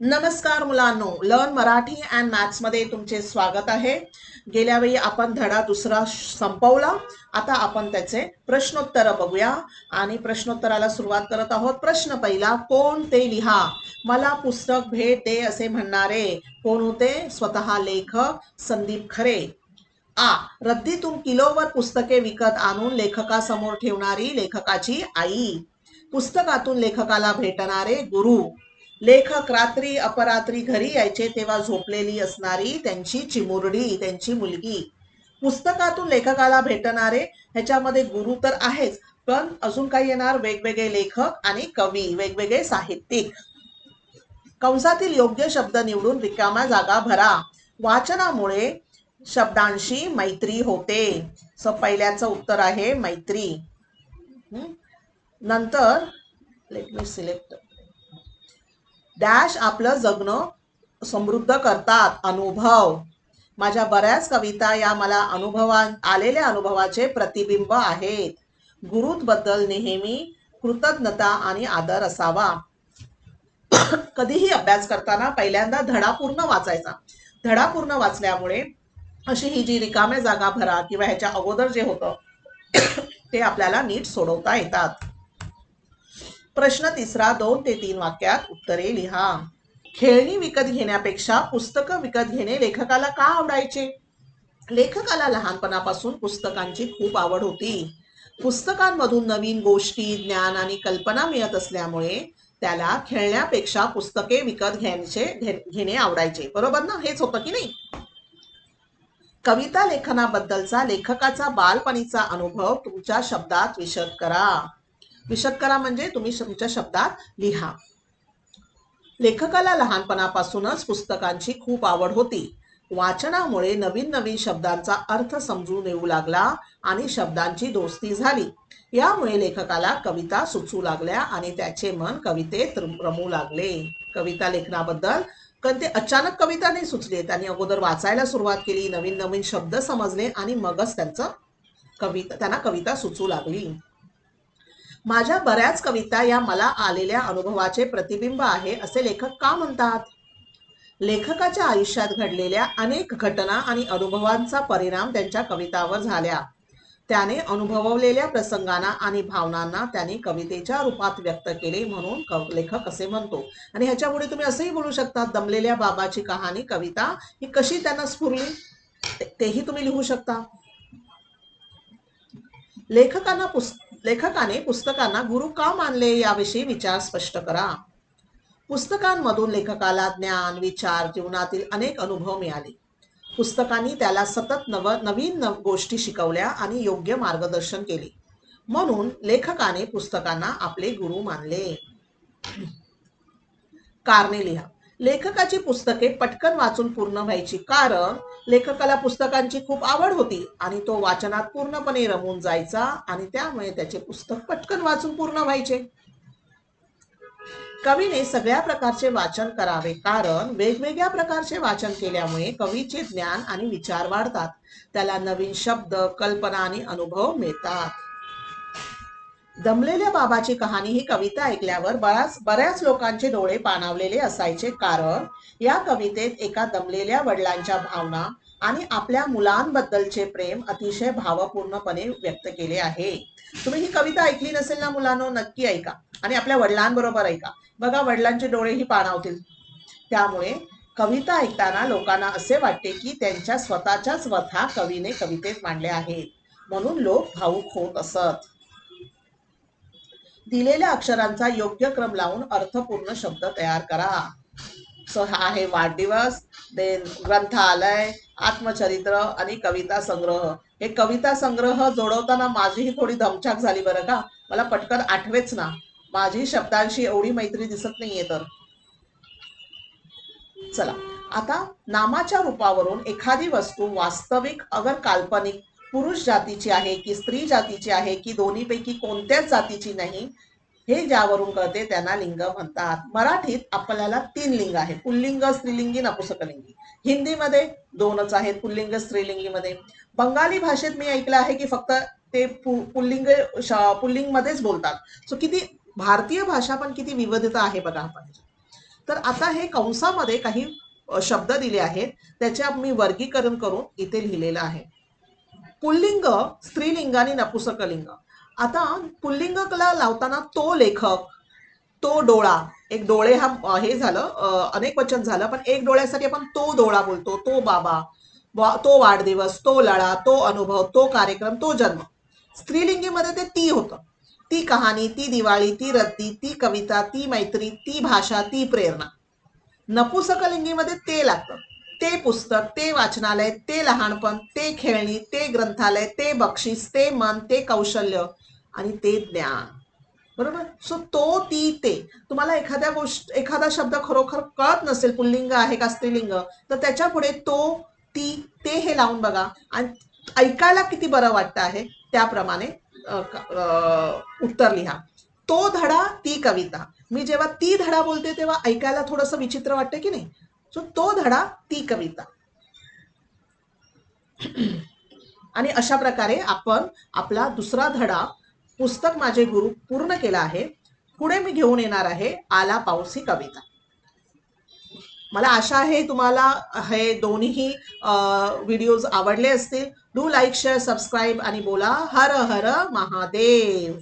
नमस्कार मुलांनो, learn Marathi and maths मध्ये तुमचे स्वागत आहे. गेल्या वेळी आपण धडा दुसरा संपवला. आता आपण त्याचे प्रश्नोत्तर बघूया आणि प्रश्नोत्तराला सुरुवात करत आहोत. प्रश्न पहिला, कोण ते लिहा. मला पुस्तक भेट दे असे म्हणणारे कोण होते? स्वतः लेखक संदीप खरे. आ, रद्दीतून किलोवर पुस्तके विकत आणून लेखकासमोर ठेवणारी लेखकाची आई. पुस्तकातून लेखकाला भेटणारे गुरु. लेखक रात्री अपरात्री घरी यायचे तेव्हा झोपलेली असणारी त्यांची चिमुरडी, त्यांची मुलगी. पुस्तकातून लेखकाला भेटणारे ह्याच्यामध्ये गुरु तर आहेच, पण अजून काही येणार? वेगवेगळे लेखक आणि कवी, वेगवेगळे साहित्यिक. कंसातील योग्य शब्द निवडून रिकाम्या जागा भरा. वाचनामुळे शब्दांशी मैत्री होते. पहिल्याचं उत्तर आहे मैत्री. नंतर लेट मी सिलेक्ट. डॅश आपलं जगणं समृद्ध करतात. अनुभव. माझ्या बऱ्याच कविता या मला आलेल्या अनुभवाचे प्रतिबिंब आहेत. गुरुबद्दल नेहमी कृतज्ञता आणि आदर असावा. कधीही अभ्यास करताना पहिल्यांदा धडा पूर्ण वाचायचा. धडा पूर्ण वाचल्यामुळे अशी ही जी रिकाम्या जागा भरा किंवा ह्याच्या अगोदर जे होतं ते आपल्याला नीट सोडवता येतात. प्रश्न तिसरा, 2 ते 3 वाक्यात उत्तरे लिहा. खेळणी विकत घेण्यापेक्षा पुस्तकं विकत घेणे लेखकाला का आवडायचे? लेखकाला लहानपणापासून पुस्तकांची खूप आवड होती. पुस्तकांमधून नवीन गोष्टी, ज्ञान आणि कल्पना मिळत असल्यामुळे त्याला खेळण्यापेक्षा पुस्तके विकत घेणे आवडायचे. बरोबर ना? हेच होतं की नाही? कविता लेखनाबद्दलचा लेखकाचा बालपणीचा अनुभव तुमच्या शब्दात विशद करा. विशद करा म्हणजे तुम्ही तुमच्या शब्दात लिहा. लेखकाला लहानपणापासूनच पुस्तकांची खूप आवड होती. वाचनामुळे नवीन नवीन शब्दांचा अर्थ समजून येऊ लागला आणि शब्दांची दोस्ती झाली. यामुळे लेखकाला कविता सुचू लागल्या आणि त्याचे मन कवितेत रमू लागले. कविता लेखनाबद्दल ते अचानक कविता नाही सुचली, त्यांनी अगोदर वाचायला सुरुवात केली, नवीन नवीन शब्द समजले आणि मगच त्यांना कविता सुचू लागली. माझ्या बऱ्याच कविता या मला आलेल्या अनुभवाचे प्रतिबिंब आहे असे लेखक का म्हणतात? लेखकाच्या आयुष्यात घडलेल्या अनेक घटना आणि अनुभवांचा परिणाम त्यांच्या कवितावर झाल्या. त्याने अनुभवलेल्या प्रसंगांना आणि भावनांना त्याने कवितेच्या रूपात व्यक्त केले, म्हणून लेखक असे म्हणतो. आणि ह्याच्यापुढे तुम्ही असंही बोलू शकता, दमलेल्या बाबाची कहाणी कविता ही कशी त्यांना स्फुरली तेही तुम्ही लिहू शकता. लेखकाने पुस्तकांना गुरु का मानले याविषयी विचार स्पष्ट करा. पुस्तकांमधून लेखकाला ज्ञान, विचार, जीवनातील अनेक अनुभव मिळाले. पुस्तकांनी त्याला सतत नवीन गोष्टी शिकवल्या आणि योग्य मार्गदर्शन केले. म्हणून लेखकाने पुस्तकांना आपले गुरु मानले. कारणे लिहा. लेखकाची पुस्तके पटकन वाचून पूर्ण व्हायची कारण लेखकाला पुस्तकांची खूप आवड होती आणि तो वाचनात पूर्णपणे रमून जायचा आणि त्यामुळे त्याचे पुस्तक पटकन वाचून पूर्ण व्हायचे. कवीने सगळ्या प्रकारचे वाचन करावे कारण वेगवेगळ्या प्रकारचे वाचन केल्यामुळे कवीचे ज्ञान आणि विचार वाढतात. त्याला नवीन शब्द, कल्पना आणि अनुभव मिळतात. दमलेल्या बाबाची कहाणी ही कविता ऐकल्यावर बऱ्याच लोकांचे डोळे पाणावलेले असायचे कारण या कवितेत एका दमलेल्या वडिलांच्या भावना आणि आपल्या मुलांबद्दलचे प्रेम अतिशय भावपूर्णपणे व्यक्त केले आहे. तुम्ही ही कविता ऐकली नसेल ना मुलांनो, नक्की ऐका आणि आपल्या वडिलांबरोबर ऐका. बघा, वडिलांचे डोळेही पाणावतील. त्यामुळे कविता ऐकताना लोकांना असे वाटते की त्यांच्या स्वतःच्याच व्यथा कवीने कवितेत मांडल्या आहेत, म्हणून लोक भावुक होत असत. दिलेल्या अक्षरांचा योग्य क्रम लावून अर्थपूर्ण शब्द तयार करा. हा आहे वाढदिवस, ग्रंथालय, आत्मचरित्र आणि कविता संग्रह. हे कविता संग्रह जोडवताना माझीही थोडी दमछाक झाली बरं का. मला पटकन आठवेच ना, माझी शब्दांशी एवढी मैत्री दिसत नाहीये तर. चला आता, नामाच्या रूपावरून एखादी वस्तू वास्तविक अगर काल्पनिक पुरुष जातीची आहे की स्त्री जातीची आहे की दोन्हीपैकी कोणत्याच जातीची नाही हे ज्यावरून कळते त्यांना लिंग म्हणतात. मराठीत आपल्याला 3 लिंग आहे, पुल्लिंग, स्त्रीलिंगी, नपुंसकलिंगी. हिंदीमध्ये 2च आहेत, पुल्लिंग स्त्रीलिंगीमध्ये. बंगाली भाषेत मी ऐकलं आहे की फक्त ते पुल्लिंग मध्येच बोलतात. सो किती भारतीय भाषा पण किती विविधता आहे बघा आपण. तर आता हे कंसामध्ये काही शब्द दिले आहेत, त्याचे मी वर्गीकरण करून इथे लिहिलेलं आहे. पुल्लिंग, स्त्रीलिंग आणि नपुसकलिंग. आता पुल्लिंगला लावताना तो लेखक, तो डोळा, एक डोळे हा हे झालं अनेक वचन झालं, पण एक डोळ्यासाठी आपण तो डोळा बोलतो, तो बाबा, तो वाढदिवस, तो लळा, तो अनुभव, तो कार्यक्रम, तो जन्म. स्त्रीलिंगीमध्ये ते ती होतं, ती कहाणी, ती दिवाळी, ती रद्दी, ती कविता, ती मैत्री, ती भाषा, ती प्रेरणा. नपुसकलिंगीमध्ये ते लागतं, ते पुस्तक, ते वाचनालय, ते लहानपण, ते खेळणी, ते ग्रंथालय, ते बक्षीस, ते मन, ते कौशल्य आणि ते ज्ञान. बरोबर. सो तो, ती, ते. तुम्हाला एखादा शब्द खरोखर कळत नसेल पुल्लिंग आहे का स्त्रीलिंग, तर त्याच्या पुढे तो, ती, ते हे लावून बघा आणि ऐकायला किती बरं वाटतं आहे त्याप्रमाणे उत्तर लिहा. तो धडा, ती कविता. मी जेव्हा ती धडा बोलते तेव्हा ऐकायला थोडंसं विचित्र वाटतं की नाही. सो तो धडा, ती कविता. आणि अशा प्रकारे आपण आपला दुसरा धडा पुस्तक माझे गुरु पूर्ण केला आहे. पुढे मी घेऊन येणार आहे आला पाऊस ही कविता. मला आशा आहे तुम्हाला हे दोन्ही व्हिडिओज आवडले असतील. डू लाईक, शेअर, सबस्क्राईब आणि बोला हर हर महादेव.